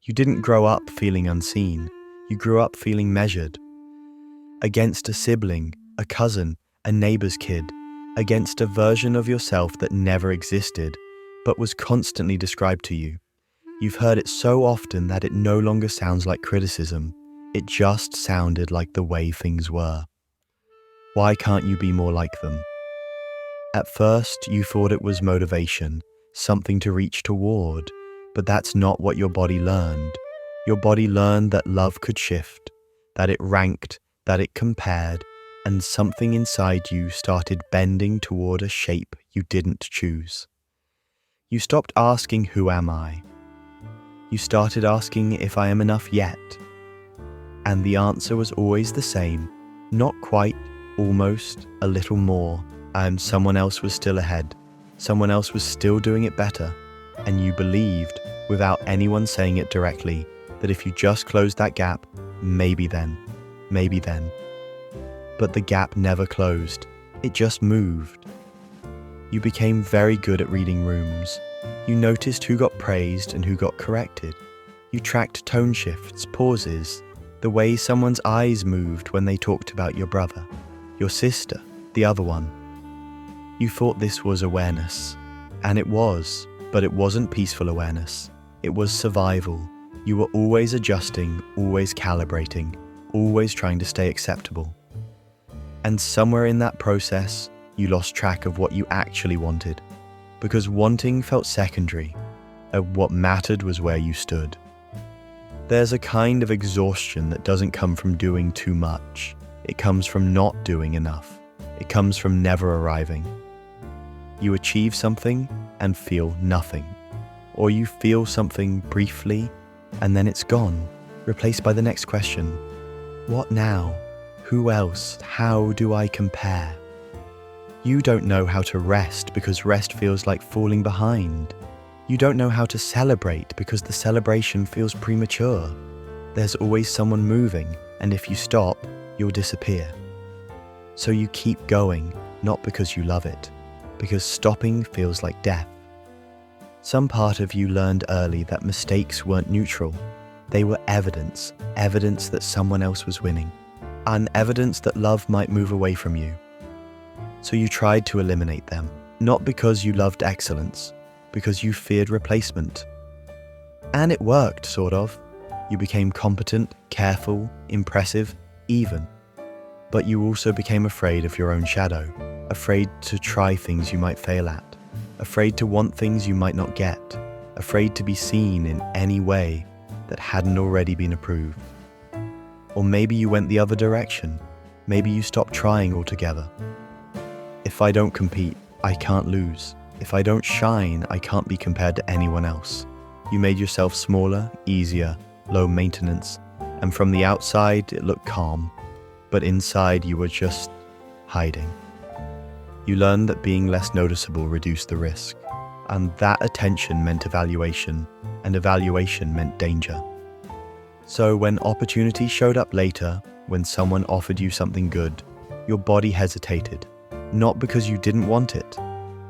You didn't grow up feeling unseen. You grew up feeling measured. Against a sibling, a cousin, a neighbor's kid, against a version of yourself that never existed, but was constantly described to you. You've heard it so often that it no longer sounds like criticism. It just sounded like the way things were. Why can't you be more like them? At first, you thought it was motivation, something to reach toward, but that's not what your body learned. Your body learned that love could shift, that it ranked, that it compared, and something inside you started bending toward a shape you didn't choose. You stopped asking, "Who am I?" You started asking if I am enough yet. And the answer was always the same. Not quite, almost, a little more. And someone else was still ahead. Someone else was still doing it better. And you believed, without anyone saying it directly, that if you just closed that gap, maybe then. But the gap never closed. It just moved. You became very good at reading rooms. You noticed who got praised and who got corrected. You tracked tone shifts, pauses, the way someone's eyes moved when they talked about your brother, your sister, the other one. You thought this was awareness. And it was, but it wasn't peaceful awareness. It was survival. You were always adjusting, always calibrating, always trying to stay acceptable. And somewhere in that process, you lost track of what you actually wanted, because wanting felt secondary, and what mattered was where you stood. There's a kind of exhaustion that doesn't come from doing too much. It comes from not doing enough. It comes from never arriving. You achieve something and feel nothing. Or you feel something briefly, and then it's gone, replaced by the next question. What now? Who else? How do I compare? You don't know how to rest because rest feels like falling behind. You don't know how to celebrate because the celebration feels premature. There's always someone moving, and if you stop, you'll disappear. So you keep going, not because you love it, because stopping feels like death. Some part of you learned early that mistakes weren't neutral. They were evidence that someone else was winning, and evidence that love might move away from you. So you tried to eliminate them, not because you loved excellence, because you feared replacement. And it worked, sort of. You became competent, careful, impressive, even. But you also became afraid of your own shadow, afraid to try things you might fail at, afraid to want things you might not get, afraid to be seen in any way that hadn't already been approved. Or maybe you went the other direction. Maybe you stopped trying altogether. If I don't compete, I can't lose. If I don't shine, I can't be compared to anyone else. You made yourself smaller, easier, low maintenance, and from the outside it looked calm, but inside you were just hiding. You learned that being less noticeable reduced the risk, and that attention meant evaluation, and evaluation meant danger. So when opportunity showed up later, when someone offered you something good, your body hesitated, not because you didn't want it,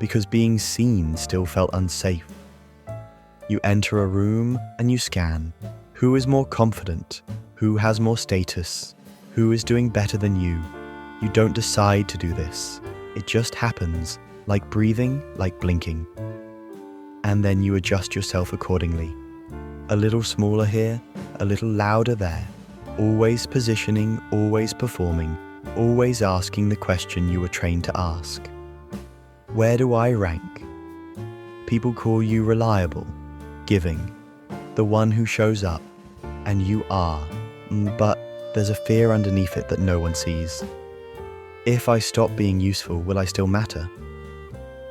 because being seen still felt unsafe. You enter a room and you scan. Who is more confident? Who has more status? Who is doing better than you? You don't decide to do this. It just happens, like breathing, like blinking. And then you adjust yourself accordingly. A little smaller here, a little louder there. Always positioning, always performing, always asking the question you were trained to ask. Where do I rank? People call you reliable, giving, the one who shows up, and you are, but there's a fear underneath it that no one sees. If I stop being useful, will I still matter?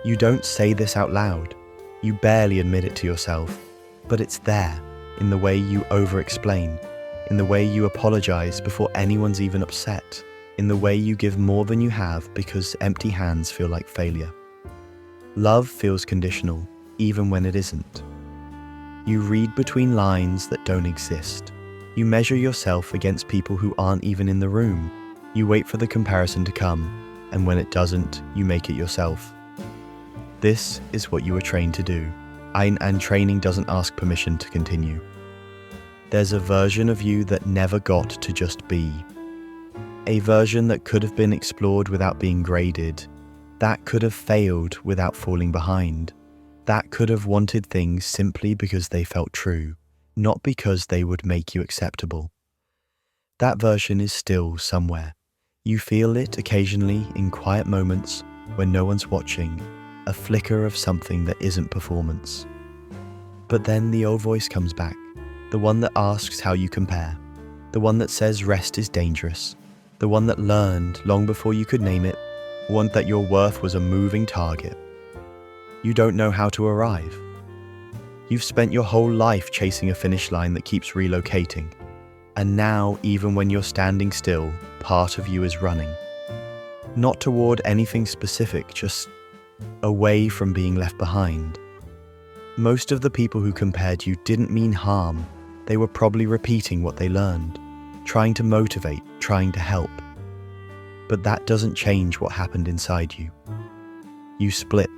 You don't say this out loud. You barely admit it to yourself, but it's there, in the way you over-explain, in the way you apologize before anyone's even upset, in the way you give more than you have because empty hands feel like failure. Love feels conditional, even when it isn't. You read between lines that don't exist. You measure yourself against people who aren't even in the room. You wait for the comparison to come, and when it doesn't, you make it yourself. This is what you were trained to do, and training doesn't ask permission to continue. There's a version of you that never got to just be. A version that could have been explored without being graded. That could have failed without falling behind. That could have wanted things simply because they felt true, not because they would make you acceptable. That version is still somewhere. You feel it occasionally in quiet moments when no one's watching, a flicker of something that isn't performance. But then the old voice comes back, the one that asks how you compare, the one that says rest is dangerous, the one that learned long before you could name it, one that your worth was a moving target. You don't know how to arrive. You've spent your whole life chasing a finish line that keeps relocating. And now, even when you're standing still, part of you is running. Not toward anything specific, just away from being left behind. Most of the people who compared you didn't mean harm. They were probably repeating what they learned, trying to motivate, trying to help. But that doesn't change what happened inside you. You split,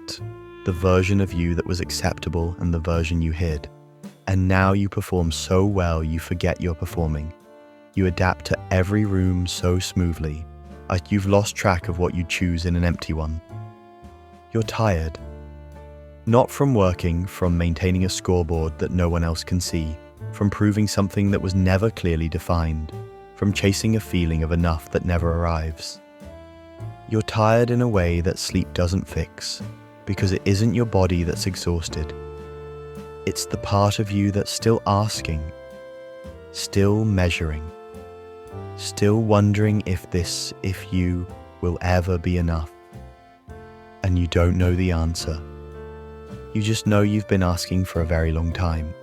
the version of you that was acceptable and the version you hid. And now you perform so well you forget you're performing. You adapt to every room so smoothly, like you've lost track of what you'd choose in an empty one. You're tired. Not from working, from maintaining a scoreboard that no one else can see, from proving something that was never clearly defined, from chasing a feeling of enough that never arrives. You're tired in a way that sleep doesn't fix, because it isn't your body that's exhausted. It's the part of you that's still asking, still measuring, still wondering if you will ever be enough. And you don't know the answer. You just know you've been asking for a very long time.